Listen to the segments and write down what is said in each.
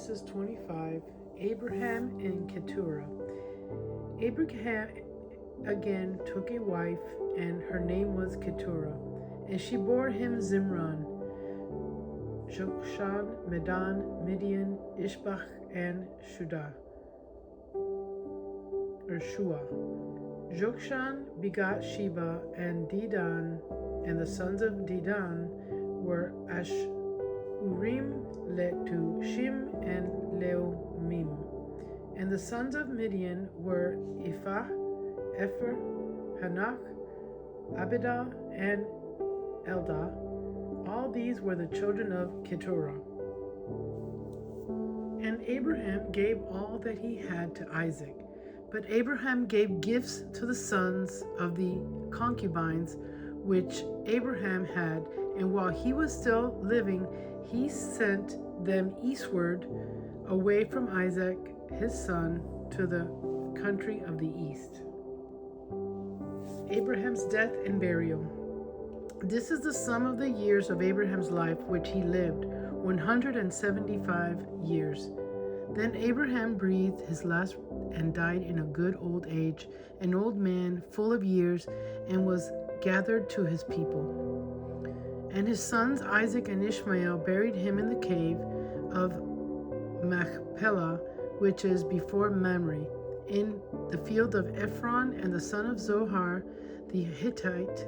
Genesis 25, Abraham and Keturah. Abraham again took a wife, and her name was Keturah, and she bore him Zimran, Jokshan, Medan, Midian, Ishbak, and Shua. Jokshan begot Sheba and Dedan, and the sons of Dedan were Ashurim, Letushim, and Leumim. And the sons of Midian were Ephah, Epher, Hanak, Abidah, and Eldah. All these were the children of Keturah. And Abraham gave all that he had to Isaac. But Abraham gave gifts to the sons of the concubines which Abraham had, and while he was still living, he sent them eastward away from Isaac his son to the country of the east. Abraham's death and burial. This is the sum of the years of Abraham's life which he lived, 175 years. Then Abraham breathed his last and died in a good old age, an old man full of years, and was gathered to his people. And his sons Isaac and Ishmael buried him in the cave of Machpelah, which is before Mamre, in the field of Ephron, and the son of Zohar the Hittite,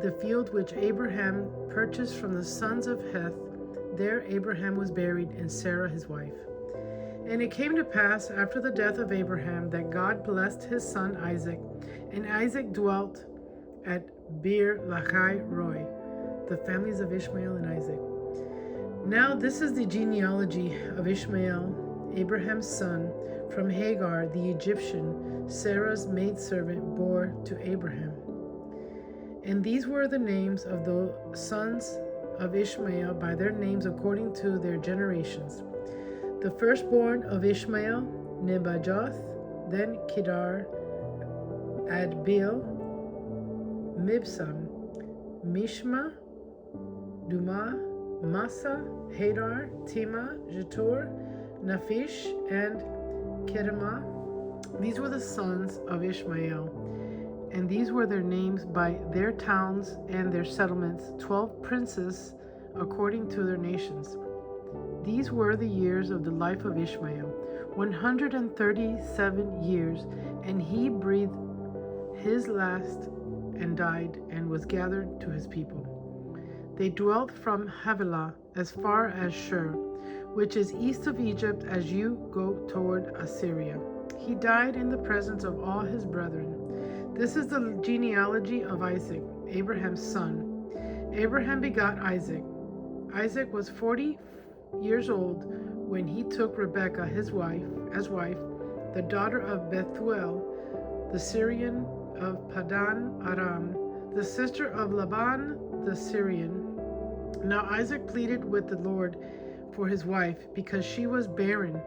the field which Abraham purchased from the sons of Heth. There Abraham was buried, and Sarah his wife. And it came to pass after the death of Abraham that God blessed his son Isaac, and Isaac dwelt at Beer Lahai Roi, the families of Ishmael and Isaac. Now this is the genealogy of Ishmael, Abraham's son, from Hagar the Egyptian, Sarah's maidservant, bore to Abraham. And these were the names of the sons of Ishmael by their names according to their generations. The firstborn of Ishmael, Nebajoth, then Kedar, Adbeel, Mibsam, Mishma, Duma, Massa, Hadar, Tima, Jetur, Naphish, and Kedemah. These were the sons of Ishmael, and these were their names by their towns and their settlements, 12 princes according to their nations. These were the years of the life of Ishmael, 137 years, and he breathed his last and died, and was gathered to his people. They dwelt from Havilah as far as Shur, which is east of Egypt as you go toward Assyria. He died in the presence of all his brethren. This is the genealogy of Isaac, Abraham's son. Abraham begot Isaac. Isaac was 40 years old when he took Rebekah his wife, the daughter of Bethuel, the Syrian of Padan Aram, the sister of Laban the Syrian. Now Isaac pleaded with the Lord for his wife, because she was barren,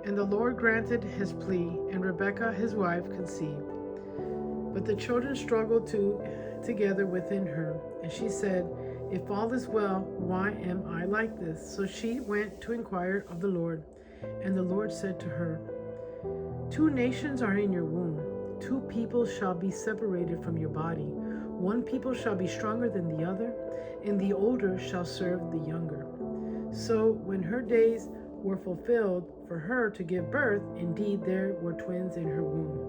and the Lord granted his plea, and Rebekah his wife conceived. But the children struggled together within her, and she said, "If all is well, why am I like this?" So she went to inquire of the Lord, and the Lord said to her, "Two nations are in your womb, two people shall be separated from your body. One people shall be stronger than the other, and the older shall serve the younger." So when her days were fulfilled for her to give birth, indeed there were twins in her womb.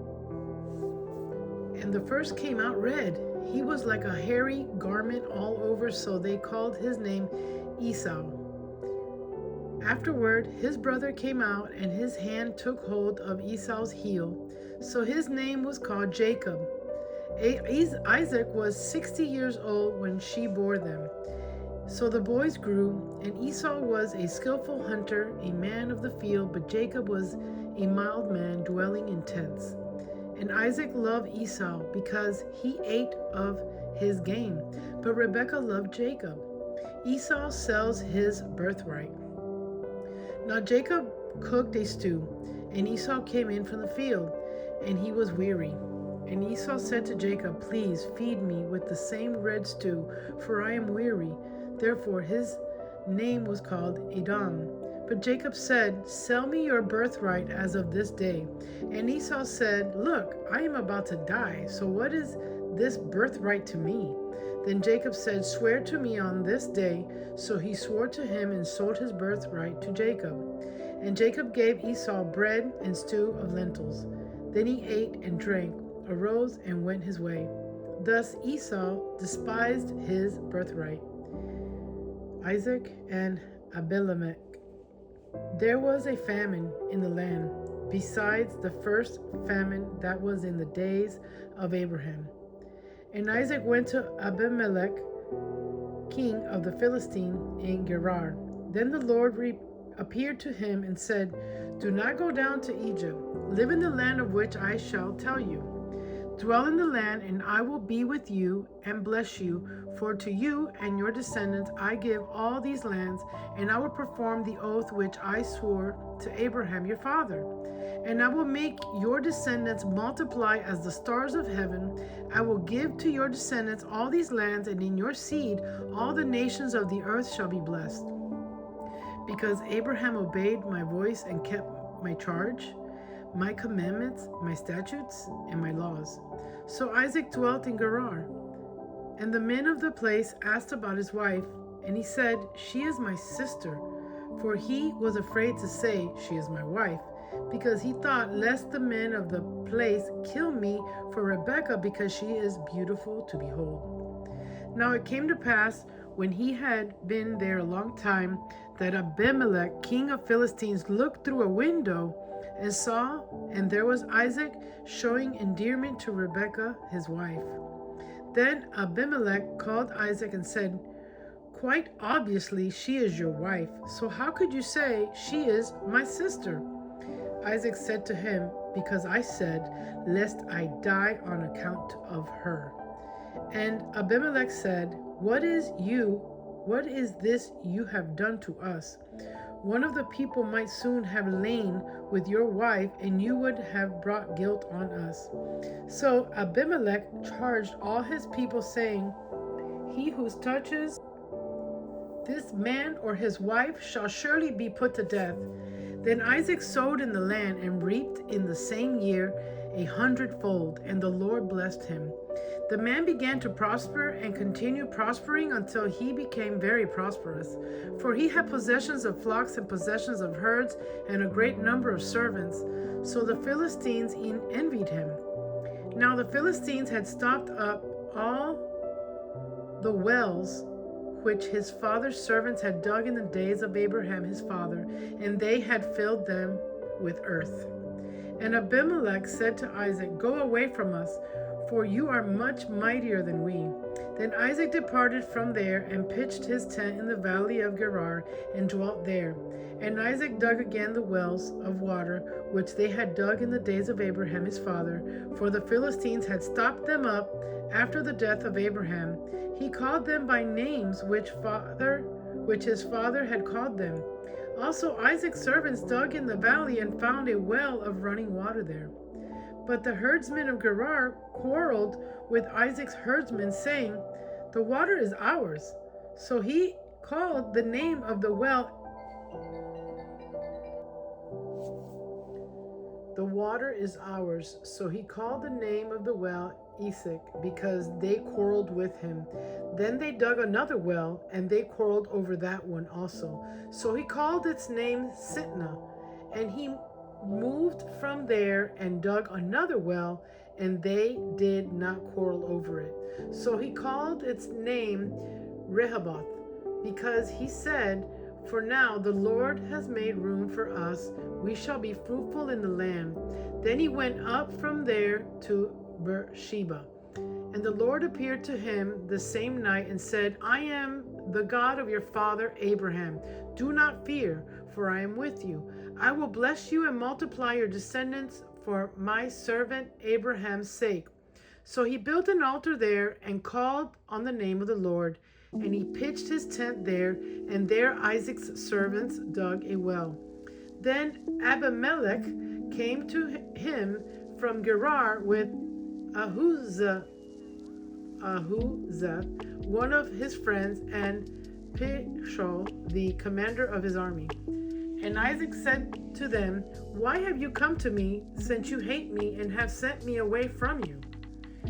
And the first came out red. He was like a hairy garment all over, so they called his name Esau. Afterward, his brother came out, and his hand took hold of Esau's heel. So his name was called Jacob. Isaac was 60 years old when she bore them. So the boys grew, and Esau was a skillful hunter, a man of the field, but Jacob was a mild man dwelling in tents. And Isaac loved Esau because he ate of his game, but Rebekah loved Jacob. Esau sells his birthright. Now Jacob cooked a stew, and Esau came in from the field, and he was weary. And Esau said to Jacob, "Please feed me with the same red stew, for I am weary." Therefore his name was called Edom. But Jacob said, "Sell me your birthright as of this day." And Esau said, "Look, I am about to die, so what is this birthright to me?" Then Jacob said, "Swear to me on this day." So he swore to him and sold his birthright to Jacob. And Jacob gave Esau bread and stew of lentils. Then he ate and drank, arose and went his way. Thus Esau despised his birthright. Isaac and Abimelech. There was a famine in the land, besides the first famine that was in the days of Abraham. And Isaac went to Abimelech, king of the Philistines, in Gerar. Then the Lord appeared to him and said, "Do not go down to Egypt. Live in the land of which I shall tell you. Dwell in the land, and I will be with you and bless you. For to you and your descendants I give all these lands, and I will perform the oath which I swore to Abraham your father. And I will make your descendants multiply as the stars of heaven. I will give to your descendants all these lands, and in your seed all the nations of the earth shall be blessed. Because Abraham obeyed my voice and kept my charge, my commandments, my statutes, and my laws." So Isaac dwelt in Gerar. And the men of the place asked about his wife, and he said, "She is my sister." For he was afraid to say, "She is my wife," because he thought lest the men of the place kill me for Rebekah, because she is beautiful to behold. Now it came to pass, when he had been there a long time, that Abimelech, king of Philistines, looked through a window and saw, and there was Isaac showing endearment to Rebekah, his wife. Then Abimelech called Isaac and said, "Quite obviously she is your wife, so how could you say she is my sister?" Isaac said to him, "Because I said, lest I die on account of her." And Abimelech said, What is this you have done to us? One of the people might soon have lain with your wife, and you would have brought guilt on us." So Abimelech charged all his people, saying, "He who touches this man or his wife shall surely be put to death." Then Isaac sowed in the land and reaped in the same year 100-fold, and the Lord blessed him. The man began to prosper and continued prospering until he became very prosperous, for he had possessions of flocks and possessions of herds and a great number of servants. So the Philistines envied him. Now the Philistines had stopped up all the wells which his father's servants had dug in the days of Abraham his father, and they had filled them with earth. And Abimelech said to Isaac, "Go away from us, for you are much mightier than we." Then Isaac departed from there and pitched his tent in the valley of Gerar and dwelt there. And Isaac dug again the wells of water which they had dug in the days of Abraham his father, for the Philistines had stopped them up after the death of Abraham. He called them by names which his father had called them. Also Isaac's servants dug in the valley and found a well of running water there. But the herdsmen of Gerar quarreled with Isaac's herdsmen, saying, "The water is ours." So he called the name of the well, "The water is ours." So he called the name of the well Esek, because they quarreled with him. Then they dug another well, and they quarreled over that one also. So he called its name Sitnah. And he moved from there and dug another well, and they did not quarrel over it. So he called its name Rehoboth, because he said, "For now the Lord has made room for us. We shall be fruitful in the land." Then he went up from there to Beersheba. And the Lord appeared to him the same night and said, "I am the God of your father Abraham. Do not fear, for I am with you. I will bless you and multiply your descendants for my servant Abraham's sake." So he built an altar there and called on the name of the Lord. And he pitched his tent there, and there Isaac's servants dug a well. Then Abimelech came to him from Gerar with Ahuzah, one of his friends, and Pishol, the commander of his army. And Isaac said to them, Why have you come to me, since you hate me and have sent me away from you?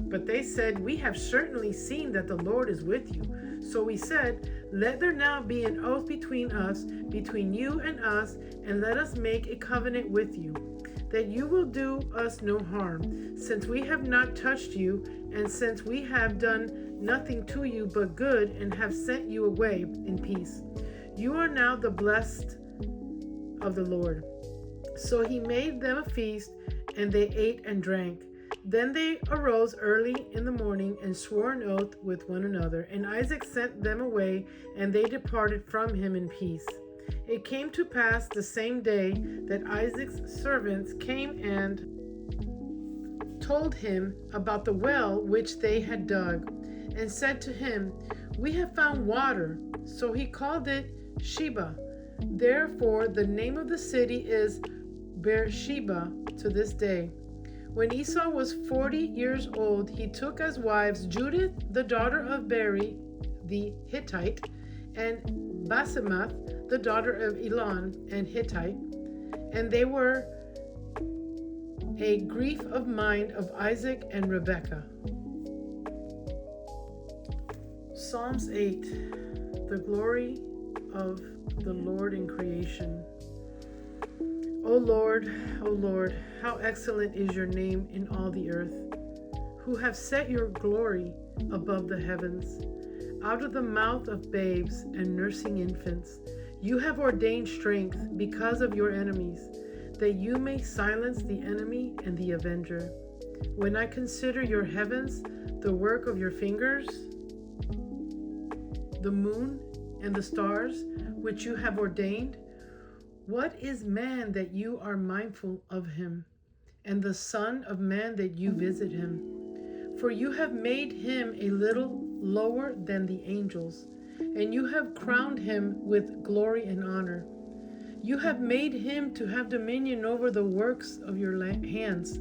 But they said, We have certainly seen that the Lord is with you. So we said, Let there now be an oath between us, between you and us, and let us make a covenant with you, that you will do us no harm, since we have not touched you, and since we have done nothing to you but good, and have sent you away in peace. You are now the blessed of the Lord. So he made them a feast, and they ate and drank. Then they arose early in the morning and swore an oath with one another. And Isaac sent them away, and they departed from him in peace. It came to pass the same day that Isaac's servants came and told him about the well which they had dug, and said to him, We have found water. So he called it Sheba. Therefore the name of the city is Beersheba to this day. When Esau was 40 years old, he took as wives Judith, the daughter of Beri the Hittite, and Basemath, the daughter of Elon and Hittite, and they were a grief of mind of Isaac and Rebekah. Psalms 8, the glory of the Lord in creation. O Lord, how excellent is your name in all the earth, who have set your glory above the heavens. Out of the mouth of babes and nursing infants, you have ordained strength because of your enemies, that you may silence the enemy and the avenger. When I consider your heavens, the work of your fingers, the moon and the stars, which you have ordained, what is man that you are mindful of him, and the Son of Man that you visit him? For you have made him a little lower than the angels, and you have crowned him with glory and honor. You have made him to have dominion over the works of your hands.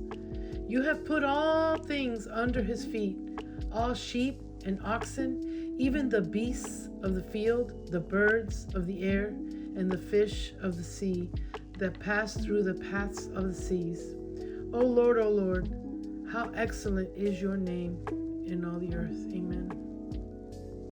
You have put all things under his feet, all sheep and oxen, even the beasts of the field, the birds of the air, and the fish of the sea that pass through the paths of the seas. O Lord, how excellent is your name in all the earth. Amen.